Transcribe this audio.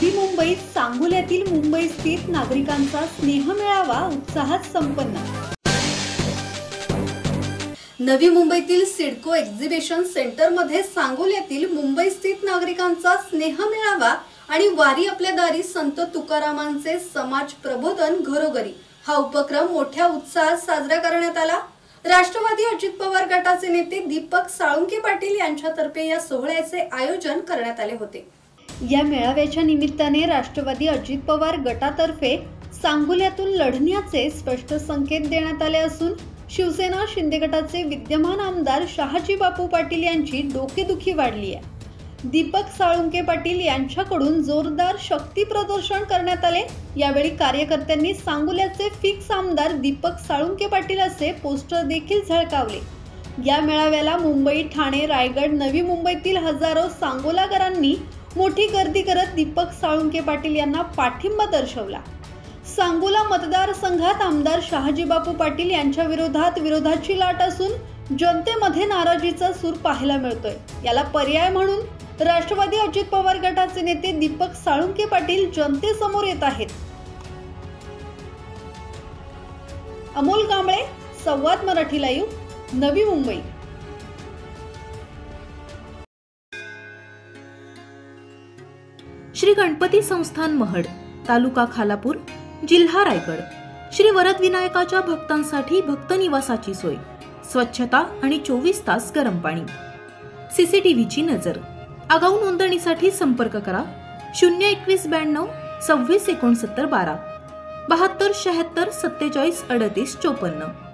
नवी मुंबईत सांगोल्यातील मुंबई स्थित नागरिकांचा स्नेहमेळावा उत्साहात संपन्न। नवी मुंबईतील सिडको एक्झिबिशन सेंटरमध्ये सांगोल्यातील मुंबई स्थित नागरिकांचा स्नेहमेळावा आणि वारी आपल्या दारी संत तुकारामांचे समाज प्रबोधन घरोघरी हा उपक्रम मोठ्या उत्साहात साजरा करण्यात आला। राष्ट्रवादी अजित पवार गटाचे नेते दीपक साळुंके पाटील यांच्यातर्फे या सोहळ्याचे आयोजन करण्यात आले होते। या मेळाव्याच्या निमित्ताने राष्ट्रवादी अजित पवार गटातर्फे सांगोल्यातून लढण्याचे स्पष्ट संकेत देण्यात आले असून शिवसेना शिंदे गटाचे विद्यमान आमदार शहाजी बापू पाटील यांची डोकेदुखी वाढली आहे। दीपक साळुंके पाटील यांच्याकडून जोरदार शक्ती प्रदर्शन करण्यात आले। यावेळी कार्यकर्त्यांनी सांगोल्याचे फिक्स आमदार दीपक साळुंके पाटील असे पोस्टर देखील झळकावले। या मेळाव्याला मुंबई, ठाणे, रायगड, नवी मुंबईतील हजारो सांगोलाकरांनी मोठी गर्दी करत दीपक साळुंके पाटील यांना पाठिंबा दर्शवला। सांगोला मतदारसंघात आमदार शहाजी बापू पाटील यांच्या विरोधाची लाट असून जनतेमध्ये नाराजीचा सूर पाहायला मिळतोय। याला पर्याय म्हणून राष्ट्रवादी अजित पवार गटाचे नेते दीपक साळुंके पाटील जनतेसमोर येत आहेत। अमोल कांबळे, संवाद मराठी लाईव्ह, नवी मुंबई। श्री गणपती संस्थान महड, तालुका खालापूर, जिल्हा रायगड। श्री वरद विनायकाच्या भक्तांसाठी भक्त निवासाची सोय, स्वच्छता आणि 24 तास गरम पाणी, सीसीटीव्हीची नजर। आगाऊ नोंदणीसाठी संपर्क करा 02192 26 69 12 72 76 47 38 54।